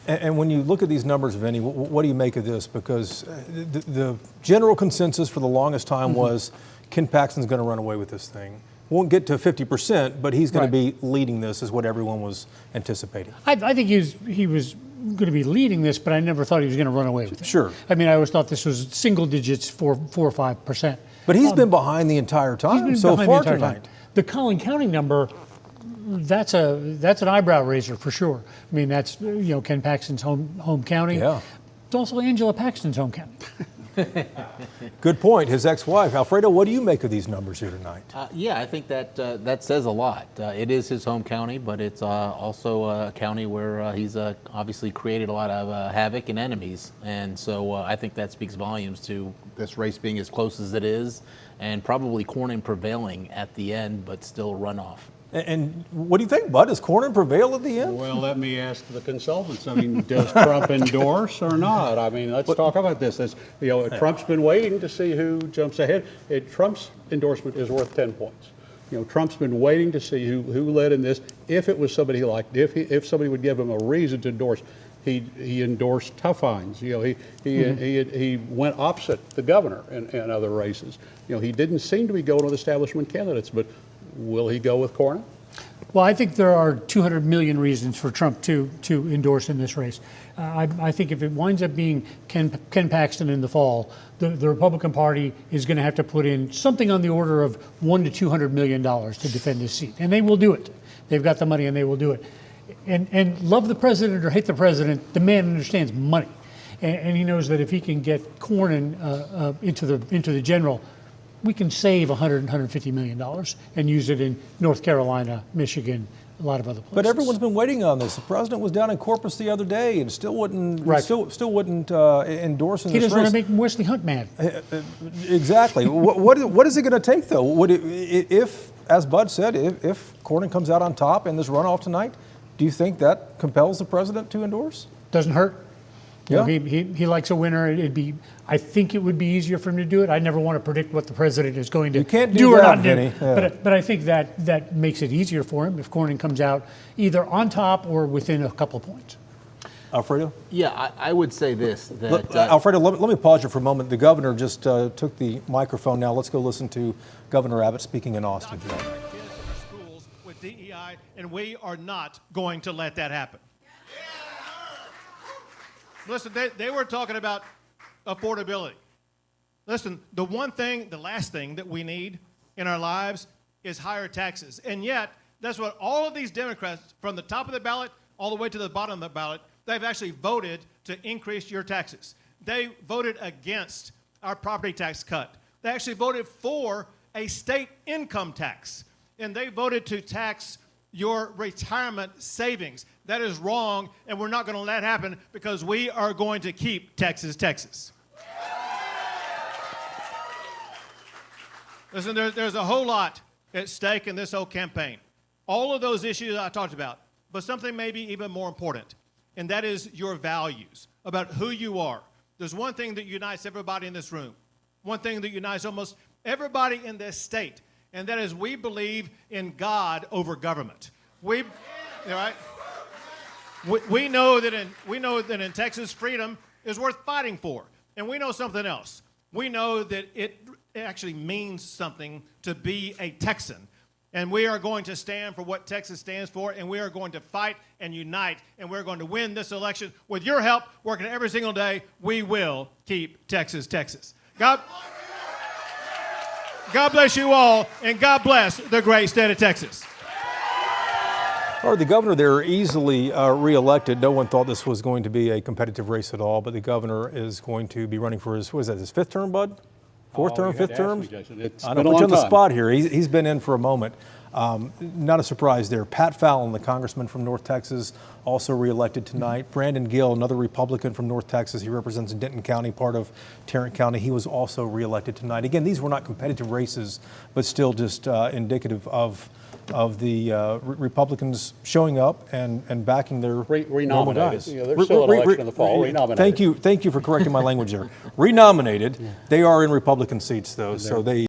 And when you look at these numbers, Vinny, what do you make of this? Because the general consensus for the longest time was Ken Paxton's going to run away with this thing. Won't get to 50%, but he's going to be leading this, is what everyone was anticipating. I think he was going to be leading this, but I never thought he was going to run away with it. Sure. I mean, I always thought this was single digits, 4 or 5%. But he's been behind the entire time so far tonight. The Collin County number, that's an eyebrow raiser for sure. I mean, that's Ken Paxton's home county. Yeah. It's also Angela Paxton's home county. Good point. His ex-wife. Alfredo, what do you make of these numbers here tonight? Yeah, I think that says a lot. It is his home county, but it's also a county where he's obviously created a lot of havoc and enemies. And so I think that speaks volumes to this race being as close as it is, and probably Cornyn prevailing at the end, but still runoff. And what do you think, Bud? Does Cornyn prevail at the end? Well, let me ask the consultants. I mean, does Trump endorse or not? I mean, let's talk about this. Trump's been waiting to see who jumps ahead. Trump's endorsement is worth 10 points. Trump's been waiting to see who led in this. If it was somebody he liked, if somebody would give him a reason to endorse, he endorsed tough fines. He went opposite the governor in other races. He didn't seem to be going with establishment candidates, but will he go with Cornyn? Well, I think there are 200 million reasons for Trump to endorse in this race. I think if it winds up being Ken Paxton in the fall, the Republican Party is going to have to put in something on the order of $100 to $200 million to defend this seat, and they will do it. They've got the money, and they will do it. And love the president or hate the president, the man understands money, and he knows that if he can get Cornyn into the general, we can save $150 million and use it in North Carolina, Michigan, a lot of other places. But everyone's been waiting on this. The president was down in Corpus the other day and still wouldn't still wouldn't endorse in this race. He doesn't want to make Wesley Hunt mad. Exactly. What is it going to take, though? If, as Bud said, if Cornyn comes out on top in this runoff tonight, do you think that compels the president to endorse? Doesn't hurt. Yeah. He likes a winner. I think it would be easier for him to do it. I never want to predict what the president is going to do or not do. Yeah. But I think that makes it easier for him if Cornyn comes out either on top or within a couple of points. Alfredo? Yeah, I would say this. Alfredo, let me pause you for a moment. The governor just took the microphone. Now let's go listen to Governor Abbott speaking in Austin today. Schools with DEI, and we are not going to let that happen. Listen, they were talking about affordability. Listen, the last thing that we need in our lives is higher taxes. And yet, that's what all of these Democrats, from the top of the ballot all the way to the bottom of the ballot, they've actually voted to increase your taxes. They voted against our property tax cut. They actually voted for a state income tax. And they voted to tax your retirement savings. That is wrong, and we're not going to let that happen because we are going to keep Texas, Texas. Listen, there's a whole lot at stake in this whole campaign. All of those issues I talked about, but something maybe even more important, and that is your values, about who you are. There's one thing that unites everybody in this room, one thing that unites almost everybody in this state, and that is we believe in God over government. We know that in Texas, freedom is worth fighting for, and we know something else. We know that it actually means something to be a Texan, and we are going to stand for what Texas stands for, and we are going to fight and unite, and we're going to win this election with your help, working every single day. We will keep Texas, Texas. God bless you all, and God bless the great state of Texas. All right, the governor there easily reelected. No one thought this was going to be a competitive race at all, but the governor is going to be running for his fifth term, Bud? Fourth term, fifth term? I don't put you on the spot here. He's been in for a moment. Not a surprise there. Pat Fallon, the congressman from North Texas, also reelected tonight. Brandon Gill, another Republican from North Texas. He represents Denton County, part of Tarrant County. He was also reelected tonight. Again, these were not competitive races, but still just indicative of the Republicans showing up and backing their normal guys. There's still an election in the fall. Renominated. Thank you for correcting my language there. Renominated. They are in Republican seats, though, so they